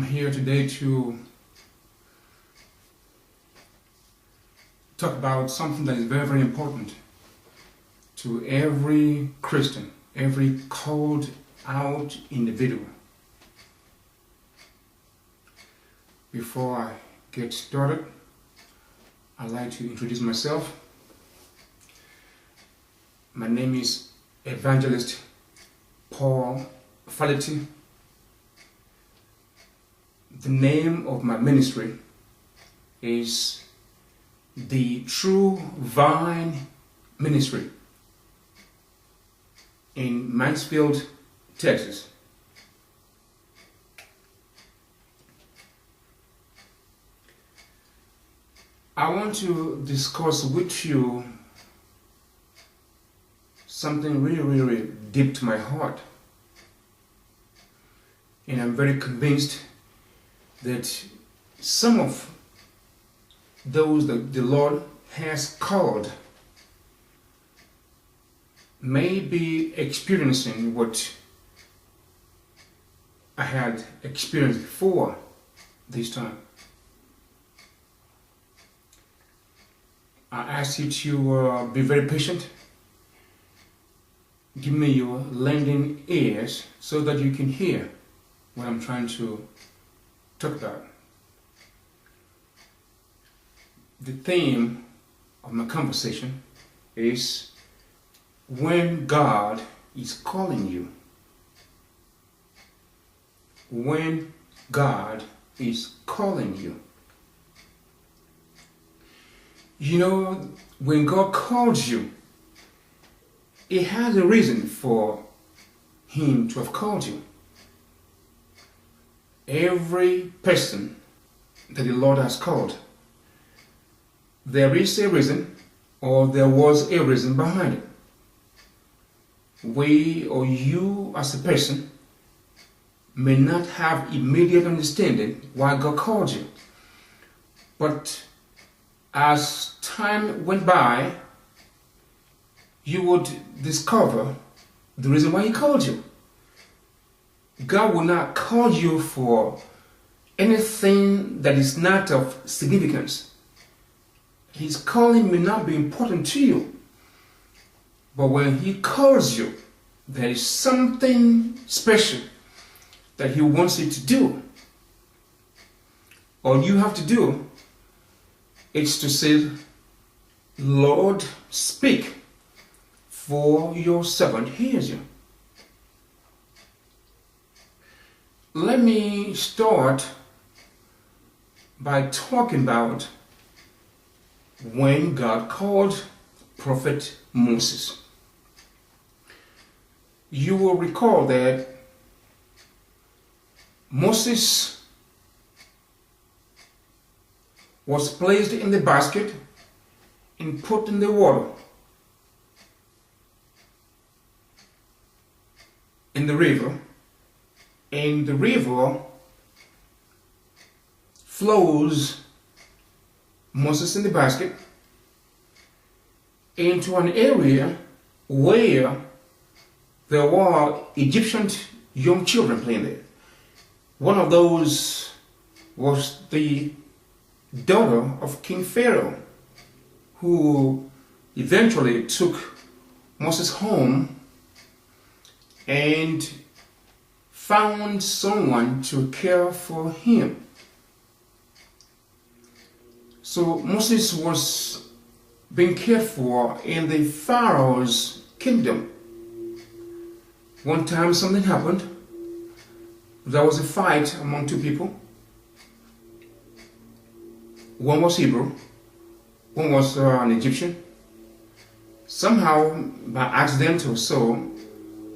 I'm here today to talk about something that is very, very important to every Christian, every called out individual. Before I get started, I'd like to introduce myself. My name is Evangelist Paul Fality. The name of my ministry is the True Vine Ministry in Mansfield, Texas. I want to discuss with you something really, really deep to my heart. And I'm very convinced that some of those that the Lord has called may be experiencing what I had experienced before this time. I ask you to be very patient. Give me your lending ears so that you can hear what I'm trying to talk about. The theme of my conversation is when God is calling you. When God is calling you. You know, when God calls you, it has a reason for Him to have called you. Every person that the Lord has called, there is a reason, or there was a reason behind it. We or you as a person may not have immediate understanding why God called you. But as time went by, you would discover the reason why He called you. God will not call you for anything that is not of significance. His calling may not be important to you. But when He calls you, there is something special that He wants you to do. All you have to do is to say, Lord, speak, for your servant hears you. Let me start by talking about when God called Prophet Moses. You will recall that Moses was placed in the basket and put in the water in the river, and the river flows Moses in the basket into an area where there were Egyptian young children playing there. One of those was the daughter of King Pharaoh, who eventually took Moses home and found someone to care for him. So Moses was being cared for in the Pharaoh's kingdom. One time something happened. There was a fight among two people. One was Hebrew, one was an Egyptian. Somehow, by accident or so,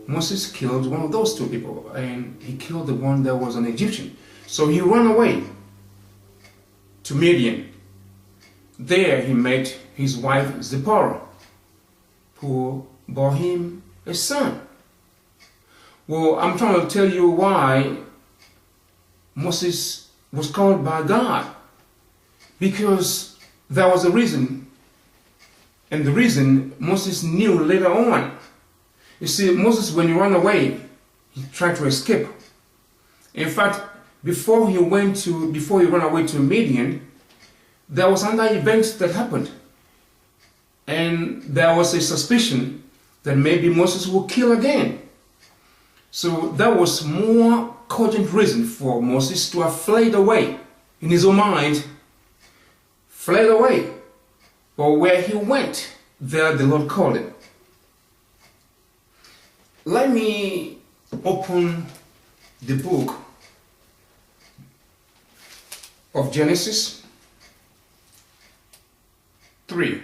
Moses killed one of those two people, and he killed the one that was an Egyptian. So he ran away to Midian. There he met his wife Zipporah, who bore him a son. Well, I'm trying to tell you why Moses was called by God. Because there was a reason, and the reason Moses knew later on. You see, Moses, when he ran away, he tried to escape. In fact, before he ran away to Midian, there was another event that happened. And there was a suspicion that maybe Moses would kill again. So that was more cogent reason for Moses to have fled away. In his own mind, fled away. But where he went, there the Lord called him. Let me open the book of Genesis 3.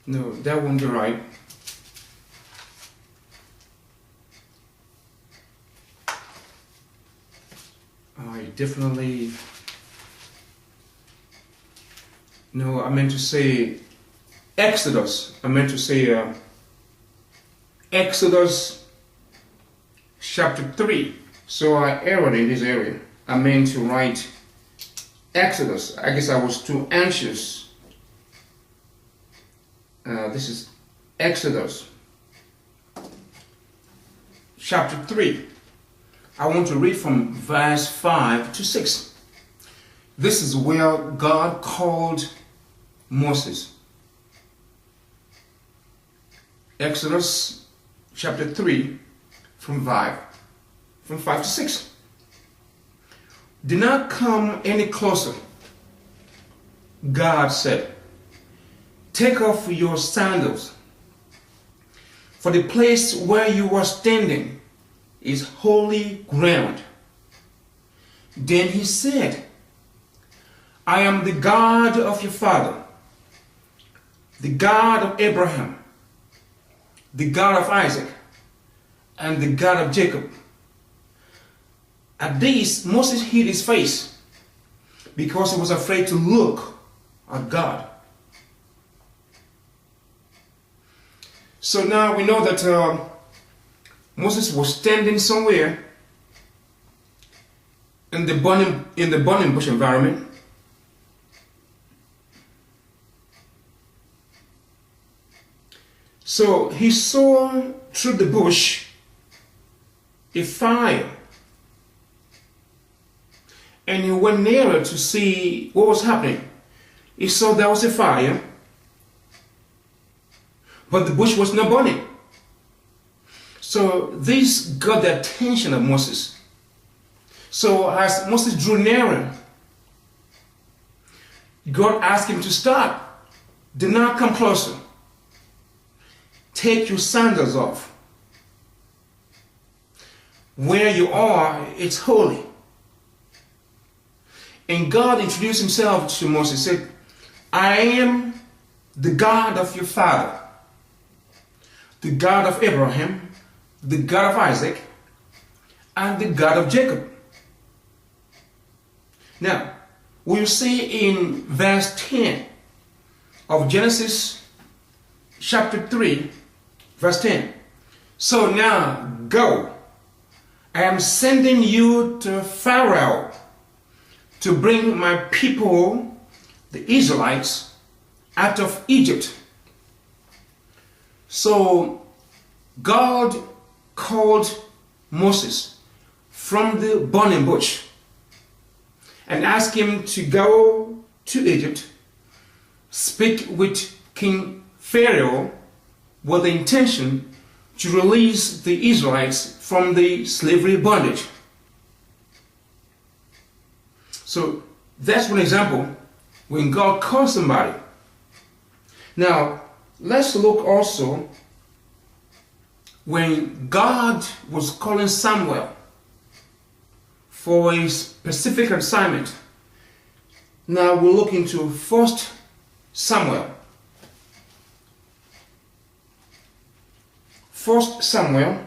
No, that won't be right. I definitely... No, I meant to say Exodus. I meant to say Exodus chapter 3. So I erred in this area. I meant to write Exodus. I guess I was too anxious. This is Exodus chapter 3. I want to read from verse 5 to 6. This is where God called Moses. Exodus chapter 3 from 5 to 6. Do not come any closer, God said. Take off your sandals, for the place where you are standing is holy ground. Then he said, I am the God of your father, the God of Abraham, the God of Isaac, and the God of Jacob. At this, Moses hid his face because he was afraid to look at God. So now we know that Moses was standing somewhere in the burning bush environment. So he saw through the bush a fire, and he went nearer to see what was happening. He saw there was a fire, but the bush was not burning. So this got the attention of Moses. So as Moses drew nearer, God asked him to stop. Do not come closer. Take your sandals off. Where you are, it's holy. And God introduced himself to Moses. He said, I am the God of your father, the God of Abraham, the God of Isaac, and the God of Jacob. Now, we'll see in verse 10 of Genesis chapter 3, verse 10. So now go. I am sending you to Pharaoh to bring my people, the Israelites, out of Egypt. So God called Moses from the burning bush and asked him to go to Egypt, speak with King Pharaoh with the intention to release the Israelites from the slavery bondage. So that's one example when God calls somebody. Now, let's look also when God was calling Samuel for a specific assignment. Now we'll look into 1 Samuel. 1 Samuel